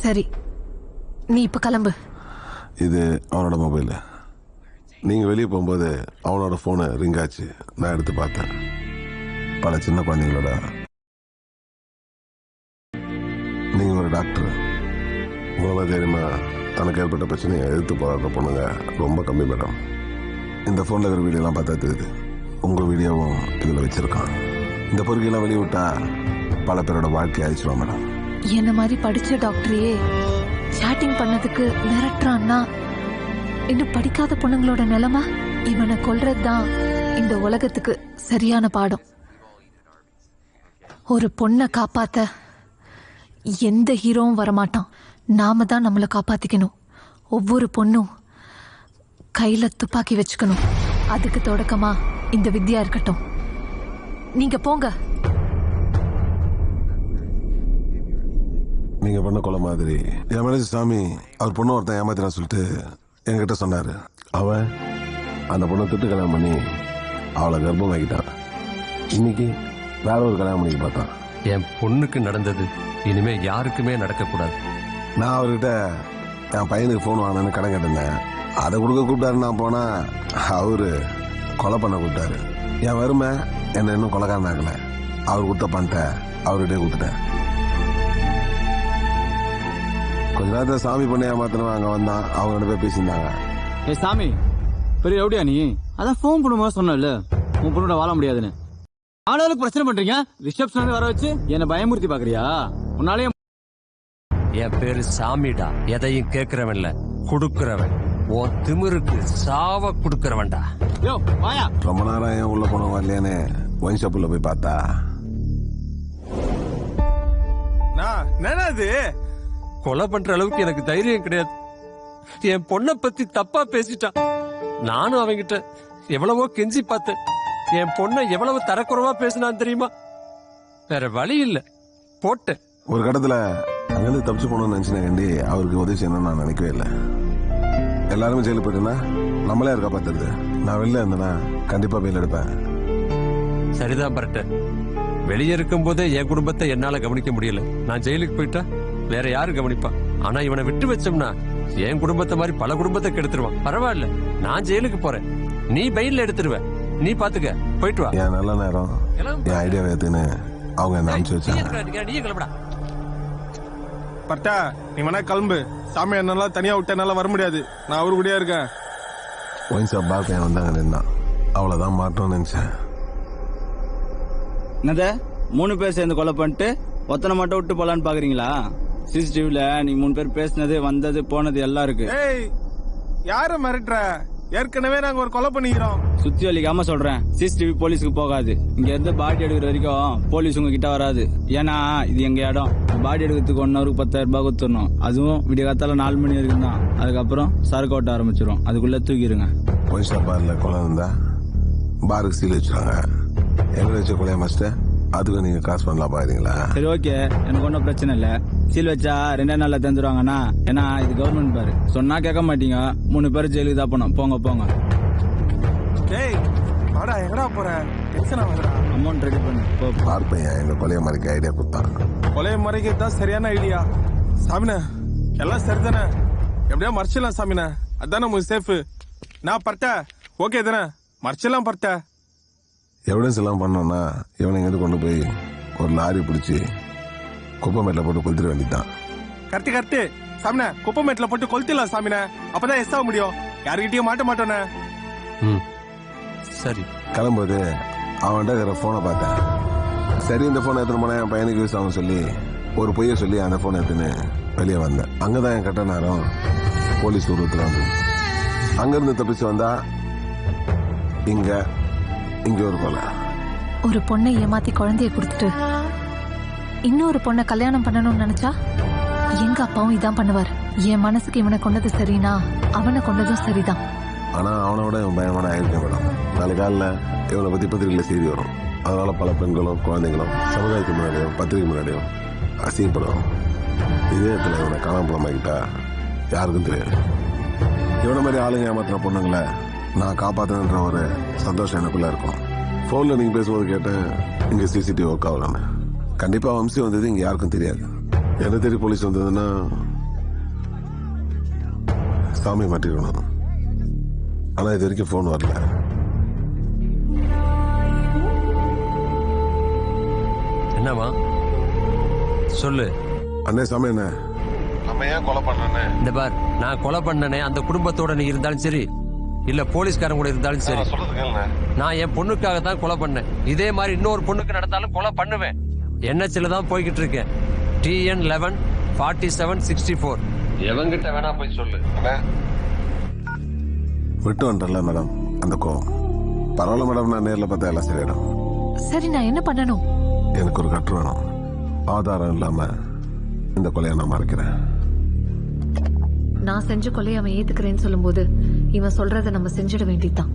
சரி, நீ இப்ப கிளம்பு. இது அவனோட மொபைல். நீங்கள் வெளியே போகும்போது அவனோட ஃபோனு ரிங் ஆச்சு. நான் எடுத்து பார்த்தேன். பல சின்ன குழந்தைங்களோட. நீங்கள் ஒரு டாக்டர். உங்களை தெரியுமா, தனக்கு ஏற்பட்ட பிரச்சனையை எதிர்த்து போராடுற பொண்ணுங்க ரொம்ப கம்மி மேடம். இந்த ஃபோனில் இருக்கிற வீடியோலாம் பார்த்தா தெரியுது. உங்கள் வீடியோவும் இதில் வச்சுருக்கான். இந்த பொறுக்கையெல்லாம் வெளியே விட்டா பல பேரோட வாழ்க்கையை அழிச்சிடுவான் மேடம். என்ன மாதிரி படிச்ச டாக்டரையே சாட்டிங் பண்ணதுக்கு மிரட்டுறான்னா இன்னும் படிக்காத பொண்ணுங்களோட நிலைமை. இவனை கொல்றதுதான் இந்த உலகத்துக்கு சரியான பாடம். ஒரு பொண்ணை காப்பாத்த எந்த ஹீரோவும் வரமாட்டான். நாம தான் நம்மளை காப்பாத்திக்கணும். ஒவ்வொரு பொண்ணும் கையில துப்பாக்கி வச்சுக்கணும். அதுக்கு தொடக்கமா இந்த வித்யா இருக்கட்டும். நீங்க போங்க. நீங்க பண்ண கொலை மாதிரி என் மனசு சாமி அவர் பொண்ணு ஒருத்தன் ஏமாத்தினா சொல்லிட்டு என்கிட்ட சொன்னாரு. அவன் அந்த பொண்ணை தொட்டு கல்யாணம் பண்ணி அவளை கர்ப்பம் ஆகிட்டான். இன்னைக்கு வேற ஒரு கல்யாணம் பண்ணி பார்த்தான். என் பொண்ணுக்கு நடந்தது இனிமே யாருக்குமே நடக்கக்கூடாது. நான் அவர்கிட்ட என் பையனுக்கு ஃபோன் வாங்கினேன்னு கடன் கேட்டிருந்தேன். அதை கொடுக்க கூப்பிட்டாரு. நான் போனா அவரு கொலை பண்ண கூப்பிட்டாரு. என் வறுமை என்ன இன்னும் கொலைக்காரன் ஆகல. அவர் கொடுத்த பணத்தை அவர்கிட்டே கொடுத்துட்டேன். கொஞ்ச நேரத்தில் சாமி பண்ண ஏமாத்தினவன் அங்கே வந்தான். அவங்க ரெண்டு பேர் பேசியிருந்தாங்க. ஏ சாமி, பெரிய எப்படியா நீ? அதான் ஃபோன் பண்ணும்போது சொன்னல உன் பொண்ணோட வாழ முடியாதுன்னு. ஆளுக்கு பிரச்சனை பண்றீங்க. ரிசப்ஷன் வர வச்சு என்ன பயமுறுத்தி பாக்குறியா? உன்னாலே என் பேரு சாமிடா. எதையும் கேட்கிறவன்ல, கொடுக்கிறவன். உன் திமிருக்கு சாவ கொடுக்கிறவன்டா. யோ வாயா. ரொம்ப நேரம் ஏன் உள்ள போனவங்க இல்லையானே ஒயின் ஷாப்புல போய் பார்த்தா என்னது கொலை பண்ற அளவுக்கு எனக்கு தைரியம் கிடையாது. என் பொண்ணை பத்தி தப்பா பேசிட்டான். நானும் அவங்கிட்ட எவ்வளவோ கெஞ்சி பார்த்தேன். என் பொண்ணை எவ்வளவு தரக்குறைவா பேசினான் தெரியுமா? வேற வழி இல்ல, போட்டேன். ஒரு கடத்துல அங்கிருந்து தப்பிச்சு போகணும்னு நினைச்சேன். அவருக்கு உதவி செய்யணும்னு நான் நினைக்கவே இல்லை. எல்லாருமே ஜெயிலுக்கு போயிட்டுனா நம்மளே இருக்கா பார்த்துருது. நான் வெளில இருந்தேன்னா கண்டிப்பா வெயில் எடுப்பேன். சரிதான் பரட்ட. வெளியே இருக்கும் போதே என் குடும்பத்தை என்னால கவனிக்க முடியல. நான் ஜெயிலுக்கு போயிட்டா வேற யாரு கவனிப்பா? ஆனா இவனை விட்டு வச்சோம்னா என் குடும்பத்தை மாதிரி பல குடும்பத்தை கெடுத்துருவான். பரவாயில்ல, நான் ஜெயிலுக்கு போறேன். நீ பெயில்ல எடுத்துருவ. நீ பாத்துக்க, போயிட்டு வா. என் நல்ல நேரம் என் ஐடியா ஏத்துன்னு அவங்க என்ன அனுப்பிச்சு வச்சாங்க. நீ கிளம்புடா. பட்டா, நீ வேணா கிளம்பு. சாமி என்னால தனியா விட்டு என்னால வர முடியாது. நான் அவரு கூடயா இருக்கேன். ஒயின் ஷாப் பார் பையன் வந்தாங்க நின்னான். அவ்வளவுதான் மாட்டோம்னு நினைச்சேன். என்னத 3 பேர் சேர்ந்து கொலை பண்ணிட்டு ஒத்தனை மட்டும் விட்டு போலான்னு பாக்குறீங்களா? சிசிடிவில நீங்க 3 பேர் பேசினது, வந்தது, போனது எல்லாம் இருக்கு. ஏய், யார மிரட்டுற? ஏற்கனவே நாங்க ஒரு கொலை பண்ணிக்கிறோம். சுத்தி வலிக்காம சொல்றேன். சிசிடிவி போலீஸுக்கு போகாது. இங்க இருந்து பாடி எடுக்கிற வரைக்கும் போலீஸ் உங்க கிட்ட வராது. ஏன்னா இது எங்க இடம். பாடி எடுக்கிறதுக்கு 1 ஹவருக்கு 10,000 ரூபாய் கொடுத்துடணும். அதுவும் விடிய காத்தால 4 மணி வரைக்கும் தான். அதுக்கப்புறம் சரக்கு ஓட்ட ஆரம்பிச்சிடும். அதுக்குள்ள தூக்கிடுங்க. ஒயின் ஷாப் பார்ல கொலை இருந்தா பாருக்கு சீல் வச்சுருவாங்க. எங்களை வச்ச கொலையா மஸ்ட் அதுக்கு நீங்க காசு பண்ணலாம் பாக்குறீங்களா? சரி, ஓகே, எனக்கு ஒன்றும் பிரச்சனை இல்ல. சீல் வச்சா 2 நாள்ல தந்துருவாங்கண்ணா. ஏன்னா இது கவர்மெண்ட் பாரு. சொன்னா கேட்க மாட்டீங்க. 3 பேர் ஜெயிலுக்கு தான் போனோம். போங்க போங்க. டேய் வாடா, எங்கடா போற? டென்ஷன் ஆகுதுடா. அமௌண்ட் ரெடி பண்ணு. போ. பார் பையன் எங்க கொலைய மறைக்க ஐடியா கொடுத்தான். கொலையை மறைக்கிறது தான் சரியான ஐடியா. சாமின எல்லாம் சரிதானே? எப்படியா மறைச்சிடலாம் சாமின. அதானே உங்களுக்கு சேஃபு. நான் பர்ட்ட ஓகே தானே? மறைச்சிடலாம் பர்ட்ட. எவிடன்ஸ் எல்லாம் பண்ணோம்னா இவனை எங்கிட்ட கொண்டு போய் ஒரு லாரி பிடிச்சி குப்பமேட்டில் போட்டு கொளுத்திட வேண்டியதுதான். கரெக்டு சாமின. குப்பமேட்டில் போட்டு கொளுத்திடலாம் சாமின. அப்பதான் எஸ் ஆக முடியும். யாருக்கிட்டயும் மாட்ட மாட்டோன்னே. சரி, கிளம்பும்போது அவன்கிட்ட இருக்கிற போனை பார்த்தேன். சரி, இந்த போனை எடுத்துன்னு போனா என் பையனுக்கு யூஸ் ஆகும் சொல்லி ஒரு பொய்ய சொல்லி அந்த போனை எடுத்துன்னு வெளியே வந்தேன். அங்கதான் என் கட்ட நேரம் போலீஸ் உருவத்துல வந்து அங்கிருந்து தப்பிச்சு வந்தா இங்க ஒரு கொலை. ஒரு பொண்ணை ஏமாத்தி குழந்தைய கொடுத்துட்டு இன்னொரு பொண்ணை கல்யாணம் பண்ணணும்னு நினைச்சா எங்க அப்பாவும் இதான் பண்ணுவார். என் மனசுக்கு இவனை கொண்டது சரினா அவனை கொண்டதும் சரிதான். ஆனா அவனோட இவன் பயமான ஆயிருக்கேன் மேடம். நாளைக்கு காலில் இவனை பத்தி பத்திரிகையில செய்தி வரும். அதனால பல பெண்களும் குழந்தைகளும் சமுதாயத்துக்கு முன்னாடியும் பத்திரிகை முன்னாடியும் அசிங்கப்படுவோம். இதே இடத்துல இவனை காணாமக்கிட்டா யாருக்கும் தெரியாது. இவனை மாதிரி ஆளுங்க ஏமாத்தின பொண்ணுங்களை நான் காப்பாத்தினன்ற ஒரு சந்தோஷம் எனக்குள்ள இருக்கும். போன்ல நீங்க பேசும்போது கேட்டேன் இங்க சிசிடிவி ஒர்க் ஆகலன்னு. கண்டிப்பா வம்சி வந்தது இங்க யாருக்கும் தெரியாது. என்ன தேடி போலீஸ் வந்ததுன்னா சாமி மாட்டிக்கணும். ஆனா இது வரைக்கும் போன் வரல. என்னம்மா சொல்லு. அண்ணே சாமி என்ன நம்ம ஏன் கொலை பண்ணனே? இந்த பார், நான் கொலை பண்ணனே அந்த குடும்பத்தோட நீ இருந்தாலும் சரி, இல்ல போலீஸ்காரங்க கூட இருந்தாலும் சரி, நான் என் பொண்ணுக்காக தான் கொலை பண்ணேன். இதே மாதிரி இன்னொரு பொண்ணுக்கு நடந்தாலும் கொலை பண்ணுவேன். என்ஹெச்ல தான் போய்கிட்டு இருக்கேன். TN 11-47-64. எவங்கிட்ட வேணா போய் சொல்லு. விட்டு வந்துட்டல மேடம் அந்த கோவம். பரவாயில்ல மேடம், நான் நேரில் பார்த்தா எல்லாம் சரியிடும். சரி, நான் என்ன பண்ணணும்? எனக்கு ஒரு கட்டு வேணும். ஆதாரம் இல்லாம இந்த கொலையை நான் மறைக்கிறேன். நான் செஞ்ச கொலையை அவன் ஏத்துக்கிறேன்னு சொல்லும்போது இவன் சொல்றதை நம்ம செஞ்சிட வேண்டியதுதான்.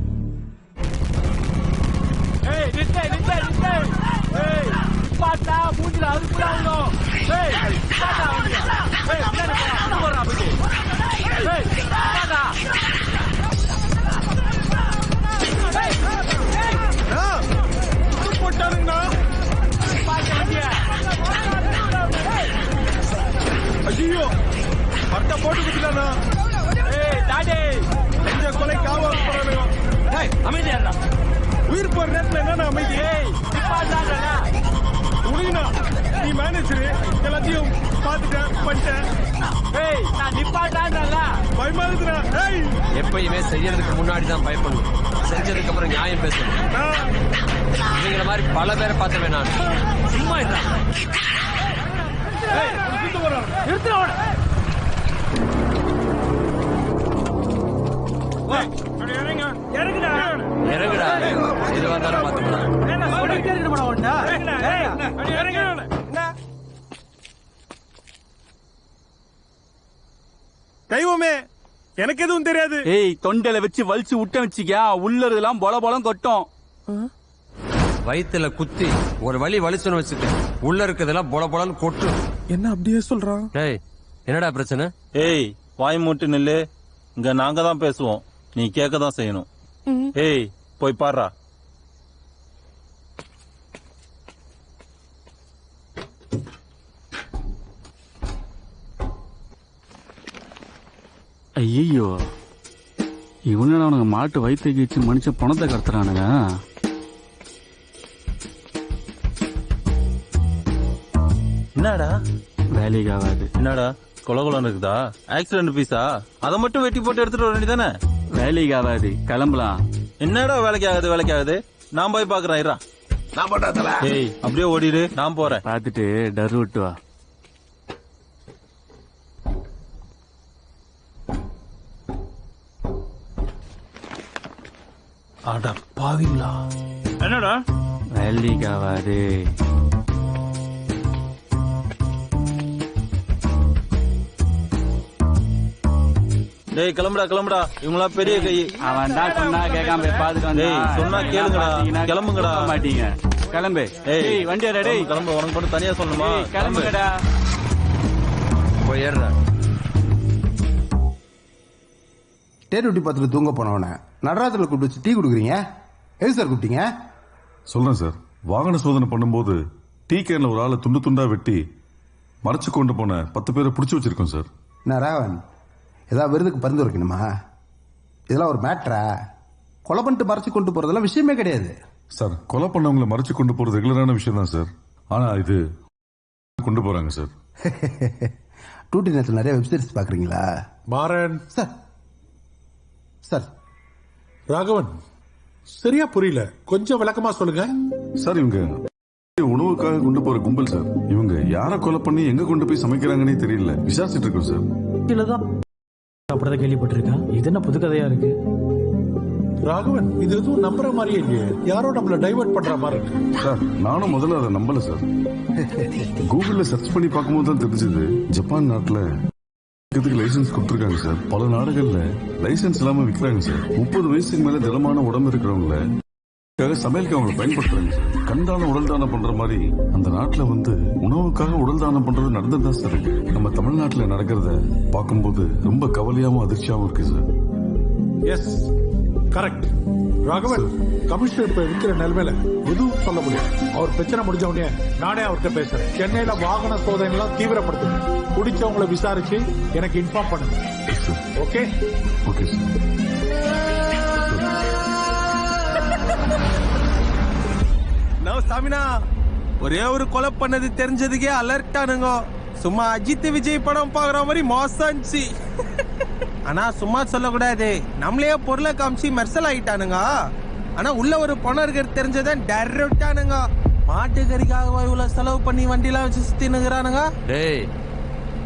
ஐயோ பட்ட போட்டு குடிக்கலாம்னா கொலை காவல் அமைதியா உயிர் போற நேரத்துல என்ன அமைதி? உனக்குனா நீ மேனேஜரு எல்லாத்தையும் பாத்துட்டேன் பண்ணிட்டேன். பயமா இருக்குடா. எப்பயுமே செய்யறதுக்கு முன்னாடி தான் பயப்படணும், செஞ்சதுக்கு அப்புறம் நியாயம் பேசணும். இவங்கள மாதிரி பல பேரை பார்த்தவன் நான். சும்மா இறங்குடா, இது வந்தாலும் பாத்துக்கலாம். தெய்வமே, எனக்கு எதுவும் தெரியாது. ஏய், தொண்டையில வச்சு வலிச்சு விட்ட வச்சுக்க, உள்ள இதெல்லாம் பொல பொலம் கொட்டும். வயித்துல குத்தி ஒரு வலி வலிச்சுன்னு வச்சுக்க, உள்ள இருக்கிறதெல்லாம் பொல பொலன்னு கொட்டும். என்ன அப்படியே சொல்றான்? டேய், என்னடா பிரச்சனை? ஏய், வாய் மூட்டு நில்லு. இங்க நாங்க தான் பேசுவோம், நீ கேட்க தான் செய்யணும். ஏய், போய் பாருடா. ஐயோ, இவங்க அவனுங்க மாட்டு வயிற்றுக்கு வச்சு மனுஷ பணத்தை கடத்துறானுங்க. என்னடா வேலைக்கு ஆகாது. என்னடா கொலகுலம் இருக்குதா? ஆக்சிடென்ட் பீஸா? அதை மட்டும் வெட்டி போட்டு எடுத்துட்டு வர வேண்டியதானே? வேலைக்கு ஆகாது, கிளம்பலாம். என்னடா வேலைக்கு ஆகுது? நான் போய் பாக்குறேன். இரா, நான் பண்ணாதல. ஏய், அப்படியே ஓடிடு, நான் போறேன். பார்த்துட்டு டர் விட்டு வா. அட பாவிங்களா. என்னடா வேலைக்கு ஆகாது. டேய், கிளம்புடா. இவங்களா பெரிய கை. அவன் தான் சொன்னா கேட்காம போய் பார்த்துட்டு டேய், சொன்னா கேளுங்கடா. கிளம்புங்கடா. மாட்டீங்க, கிளம்பு. ஏய், வண்டி டேய், கிளம்பு. உனக்கு மட்டும் தனியா சொல்லணுமா? கிளம்புங்கடா. போய் ஏறுடா. டேரூட்டி பார்த்துட்டு தூங்க போனவன நடராத்திரில கூப்பிட்டு வச்சு டீ கொடுக்குறீங்க. எது சார் கூப்பிட்டீங்க? சொல்றேன் சார். வாகன சோதனை பண்ணும்போது டீ கேன்ல ஒரு ஆளை துண்டு துண்டா வெட்டி மறைச்சு கொண்டு போன 10 பேரை பிடிச்சி வச்சிருக்கோம் சார். நான் ராவன் ஏதாவது விருதுக்கு பரிந்து வைக்கணுமா? இதெல்லாம் ஒரு மேட்ரா? கொலை பண்ணிட்டு மறைச்சு கொண்டு போறதெல்லாம் விஷயமே கிடையாது சார். கொலை பண்ணவங்களை மறைச்சு கொண்டு போறது ரெகுலரான விஷயம் தான் சார். ஆனா இது கொண்டு போறாங்க சார். டூட்டி நேரத்தில் நிறைய வெப்சீரிஸ் பாக்குறீங்களா? மாறன் சார் சார் ராகவன், சரியா புரியல, கொஞ்சம் விளக்கமா சொல்லுங்க. சார், இவங்க உணவுக்காக கொண்டு போற கும்பல் சார். இவங்க யாரை கொலை பண்ணி எங்க கொண்டு போய் சமைக்கிறாங்கன்னே தெரியல. விசாரிச்சுட்டு இருக்கோம் சார். அப்படிதான் கேள்விப்பட்டிருக்கேன். இது என்ன புது கதையா இருக்கு? ராகவன், இது எதுவும் நம்புற மாதிரியே இல்லையே. யாரோ நம்மள டைவர்ட் பண்ற மாதிரி இருக்கு. சார், நானும் முதல்ல அதை நம்பல சார். கூகுள்ல சர்ச் பண்ணி பார்க்கும்போது தான் தெரிஞ்சது, ஜப்பான் நாட்டுல லைசன்ஸ் கொடுத்துருக்காங்க சார். பல நாடுகள்ல லைசன்ஸ் இல்லாம விற்கிறாங்க சார். 30 வயசுக்கு மேல திடமான உடம்பு இருக்கிறவங்கள சமையலுக்கு அவங்களை பயன்படுத்துறாங்க சார். கண்டான உடல் தானம் பண்ற மாதிரி அந்த நாட்டுல உணவுக்காக உடல் தானம் பண்றது நடந்துதான் சார் இருக்கு. நம்ம தமிழ்நாட்டுல நடக்கிறத பார்க்கும்போது ரொம்ப கவலையாவும் அதிர்ச்சியாவும் இருக்கு sir. Yes, correct. Raghavan, commissioner இப்ப இருக்கிற நிலைமையில எதுவும் சொல்ல முடியாது. அவர் பிரச்சனை முடிஞ்ச உடனே நானே அவர்கிட்ட பேசுறேன். சென்னையில வாகன சோதனை எல்லாம் தீவிரப்படுத்துங்க. குடிச்சவங்களை விசாரிச்சு எனக்கு இன்ஃபார்ம் பண்ணுங்க. Okay okay sir. நான் சாமினா ஒரே ஒரு கொலை பண்ணது தெரிஞ்சதுக்கே அலர்ட் ஆனுங்க. சும்மா அஜித் விஜய் படம் பாக்குற மாதிரி மோசம் இருந்துச்சு. ஆனா சும்மா சொல்லக்கூடாது, நம்மளே பொருளை காமிச்சு மெர்சல் ஆயிட்டானுங்க. ஆனா உள்ள ஒரு பணம் இருக்கிறது தெரிஞ்சதான் டெரட்டானுங்க. மாட்டுக்கறிக்காக இவ்வளவு செலவு பண்ணி வண்டிலாம் வச்சு சுத்தினுங்கிறானுங்க. டேய்,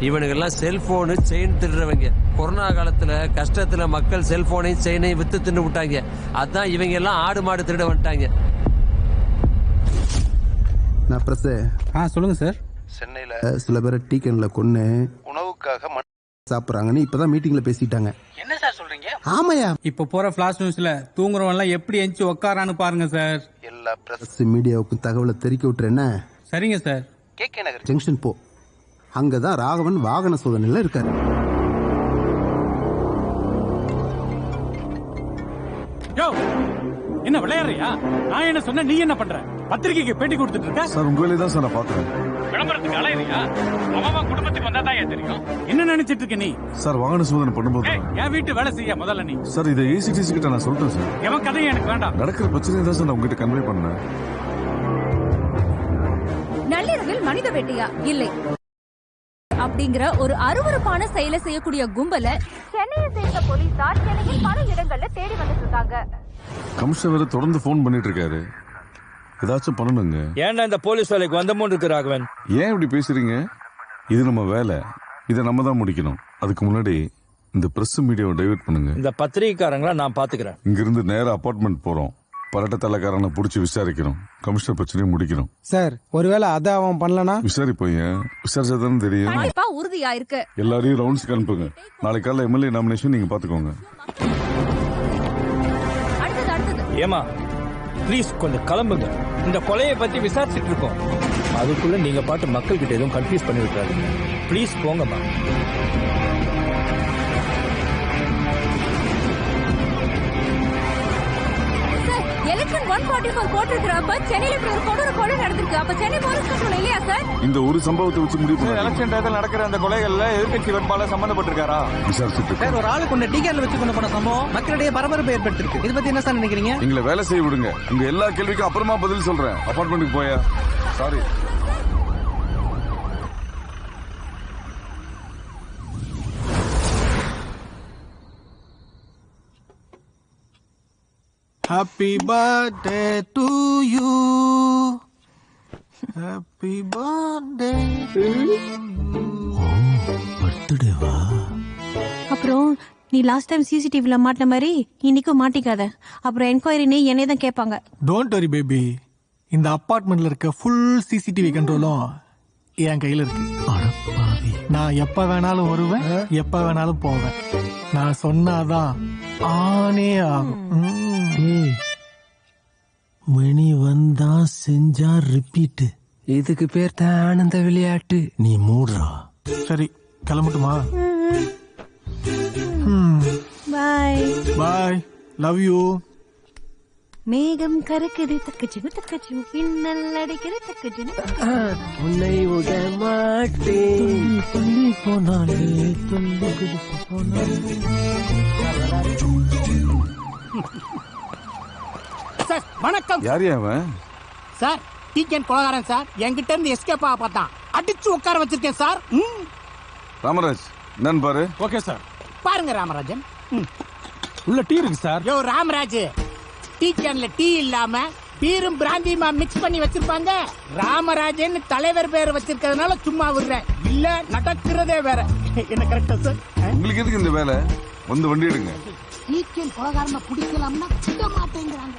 இவனுங்கெல்லாம் செல்போனு செயின் திருடுறவங்க. கொரோனா காலத்துல கஷ்டத்துல மக்கள் செல்போனையும் செயினையும் வித்து தின்னு விட்டாங்க. அதான் இவங்க எல்லாம் ஆடு மாடு திருட வந்துட்டாங்க. நான் பிரஸ் சொல்லுங்க சார். சென்னையில சில பேரை டீ கேன்ல கொன்னு உணவுக்காக சாப்பிடுறாங்கன்னு இப்பதான் மீட்டிங்ல பேசிட்டாங்க. என்ன சார் சொல்றீங்க? ஆமாயா, இப்ப போற பிளாஷ் நியூஸ்ல தூங்குறவன் எல்லாம் எப்படி எஞ்சி உக்காரான்னு பாருங்க சார். எல்லா பிரஸ் மீடியாவுக்கும் தகவலை தெரிவிக்க விட்டுறேன்னா. சரிங்க சார். கேகே நகர் ஜங்ஷன் போ, அங்கதான் ராகவன் வாகன சோதனையில இருக்காரு. யோ, என்ன விளையாடுறியா? நான் என்ன சொன்ன, நீ என்ன பண்ற? பத்திரிகைக்கு பேட்டி கொடுத்துட்டு இருக்க. சார் உங்க வேலையை தான் சார் நான் பாக்குறேன். விளம்பரத்துக்கு அலையறியா? அவன் குடும்பத்துக்கு வந்தா தான் தெரியும். என்ன நினைச்சிட்டு இருக்க நீ? சார் வாகன சோதனை பண்ணும்போது என் வீட்டு வேலை செய்ய முதல்ல நீ. சார் இதை ஏசிடிசி கிட்ட நான் சொல்லிட்டேன் சார். எவன் கதையும் எனக்கு வேண்டாம். நடக்கிற பிரச்சனை தான் சார் நான் உங்ககிட்ட கன்வே பண்ணேன். நள்ளிரவில் மனித வேட்டையா இல்லை அப்படிங்கிற ஒரு அருவருப்பான செயலை செய்யக்கூடிய கும்பல சென்னையை சேர்ந்த போலீசார் சென்னையில் பல இடங்கள்ல தேடி வந்துட்டு இருக்காங்க. கமிஷனர் வேற தொடர்ந்து போன் பண்ணிட்டு இருக்காரு. ஏதாச்சும் பண்ணணுங்க. ஏன்டா இந்த போலீஸ் வேலைக்கு வந்தமோன்னு இருக்கு ராகவன்? ஏன் இப்படி பேசுறீங்க? இது நம்ம வேலை, இதை நம்ம தான் முடிக்கணும். அதுக்கு முன்னாடி இந்த பிரஸ் மீடியாவை டைவர்ட் பண்ணுங்க. இந்த பத்திரிகைக்காரங்கள நான் பாத்துக்கிறேன். இங்கிருந்து நேரா அபார்ட்மெண்ட் போறோம். பரட்ட தலைக்காரனை புடிச்சு விசாரிக்கிறோம். கமிஷனர் பிரச்சனையை முடிக்கணும். சார் ஒருவேளை அத அவன் பண்ணலனா? விசாரிப்போம். விசாரிச்சாதான் தெரியும். கண்டிப்பா உறுதியா இருக்கு. எல்லாரையும் ரவுண்ட்ஸ்க்கு அனுப்புங்க. நாளைக்கு காலைல எம்எல்ஏ நாமினேஷன் நீங்க பாத்துக்கோங்க. ஏமா ப்ளீஸ் கொஞ்சம் கிளம்புங்க. இந்த கொலையை பத்தி விசாரிச்சுட்டு இருக்கோம். அதுக்குள்ள நீங்க பாட்டு மக்கள் கிட்ட எதுவும் கன்ஃபியூஸ் பண்ணி விட்டுறாதீங்க. ப்ளீஸ் போங்கம்மா. எலெக்ஷன் 144 போட்டிருக்கிறப்ப சென்னையில இப்படி ஒரு கொடூர கொலை நடந்திருக்கு. அப்ப சென்னை போலீஸ் கண்ட்ரோல் இல்லையா சார்? இந்த ஒரு சம்பவத்தை வச்சு முடிவு பண்ண எலெக்ஷன் டயத்தில் நடக்கிற அந்த கொலைகள்ல எதிர்கட்சி வேட்பாளர் சம்பந்தப்பட்டிருக்காரா? விசாரிச்சுட்டு சார் ஒரு ஆளு கொண்ட டீக்கர்ல வச்சு கொண்டு போன சம்பவம் மக்களிடையே பரபரப்பு ஏற்படுத்திருக்கு. இதை பத்தி என்ன சார் நினைக்கிறீங்க? எங்களை வேலை செய்ய விடுங்க. உங்க எல்லா கேள்விக்கும் அப்புறமா பதில் சொல்றேன். அபார்ட்மெண்ட்டுக்கு போயா? Sorry. Happy birthday to you. Happy birthday to you. பர்த்டேவா? அப்புறம் நீ லாஸ்ட் டைம் சிசிடிவில மாட்டின மாதிரி இன்னைக்கும் மாட்டிக்காத. அப்புறம் என்கொயரி நீ என்னைய தான் கேட்பாங்க. டோன்ட் வரி பேபி, இந்த அபார்ட்மெண்ட்ல இருக்க ஃபுல் சிசிடிவி கண்ட்ரோலும் என் கையில இருக்கு. நான் எப்ப வேணாலும் வருவேன், எப்ப வேணாலும் போவேன். நான் சொன்னாதான் ஆனே ஆகும். மணி வந்தா செஞ்சா ரிப்பீட். இதுக்கு பேர் தான் ஆனந்த விளையாட்டு. நீ மூடுறா. சரி கிளம்பட்டுமா? பாய் பாய், லவ் யூ. மேகம் கருக்குது தக்கச்சினு தக்கச்சினு பின்னல் அடிக்குது தக்கச்சினு. உன்னை விட மாட்டேன். துள்ளி போனாலே துள்ளி குதித்து போனாலே. சார் வணக்கம். யார் அவன்? சார் டீக்கன் கொலகாரன் சார். என்கிட்ட இருந்து எஸ்கேப் ஆக பார்த்தான். அடிச்சு உட்கார வச்சிருக்கேன் சார். ராமராஜ் என்னன்னு பாரு. Okay sir. பாருங்க ராமராஜன். உள்ள டீ இருக்கு சார். யோ ராமராஜ், டீ கேன்ல டீ இல்லாம பீரும் பிராந்தியுமா மிக்ஸ் பண்ணி வச்சிருப்பாங்க. ராமராஜன் தலைவர் பேர் வச்சிருக்கிறதுனால சும்மா விடுறேன். இல்ல நடக்கிறதே வேற. என்ன கரெக்டா சார்? உங்களுக்கு எதுக்கு இந்த வேலை? வந்து வண்டி எடுங்க. டீக்கன் கொலகாரனை பிடிக்கலாம்னா விட மாட்டேங்கிறாங்க.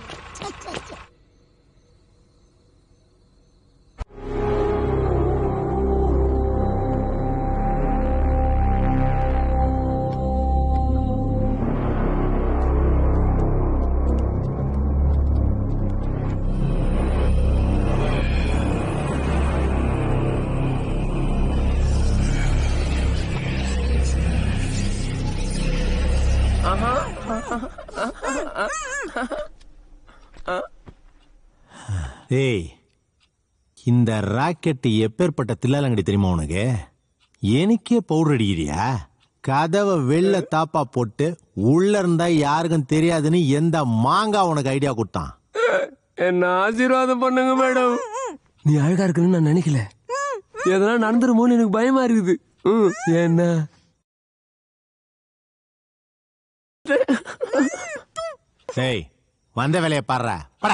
ஏய், இந்த ராக்கெட் எப்பேற்பட்ட தில்லாலங்கடி தெரியுமா உனக்கு? எனக்கே பவுடர் அடிக்கிறியா? கதவை வெளில தாப்பா போட்டு உள்ள இருந்தா யாருக்கும் தெரியாதுன்னு எந்த மாங்கா உனக்கு ஐடியா கொடுத்தான்? என்ன ஆசீர்வாதம் பண்ணுங்க மேடம். நீ அழகா இருக்குன்னு நான் நினைக்கல. எதனா நடந்துருமோன்னு எனக்கு பயமா இருக்குது. என்ன டேய், வந்த வேலையை பாடுற பட.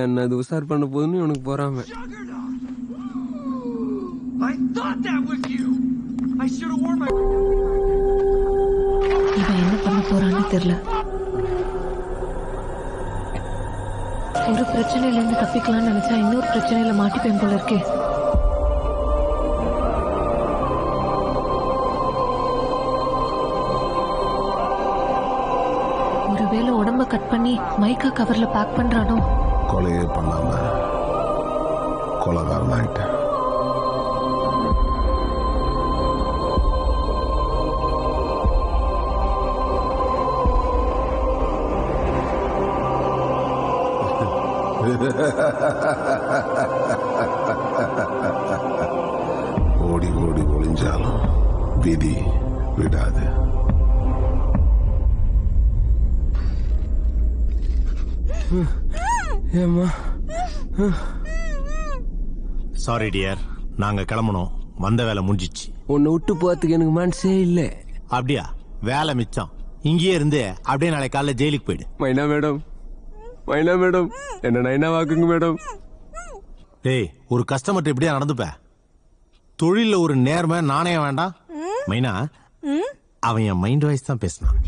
என்ன அது உசார் பண்ண போதுன்னு உனக்கு போறாம. இவன் என்ன பண்ண போறான்னு தெரியல. ஒரு பிரச்சனையில இருந்து தப்பிக்கலாம்னு நினைச்சா இன்னொரு பிரச்சனையில மாட்டிப்பேன் போல இருக்கே. ஒருவேளை உடம்ப கட் பண்ணி மைக்கா கவர்ல பேக் பண்றானோ? கொலையே பண்ணாம கொலைகாரன் ஆயிட்டேன். ஓடி ஓடி ஒளிஞ்சாலும் விதி விடாது. சாரி டியர், நாங்க கிளம்பணும். வந்த வேலை முடிஞ்சிச்சு. உன்னை விட்டு போறதுக்கு எனக்கு மனசே இல்ல. அப்படியா? வேலை மிச்சம். இங்கேயே இருந்து அப்படியே நாளை காலைல ஜெயிலுக்கு போயிடு. மைனா மேடம், மைனா மேடம், என்ன நைனா வாக்குங்க மேடம். டேய், ஒரு கஸ்டமர்ட்ட இப்படியா நடந்துப்ப? தொழில ஒரு நேர்மை நாணயம் வேண்டாம்? மைனா, அவன் என் மைண்ட் வாய்ஸ் தான் பேசினான்.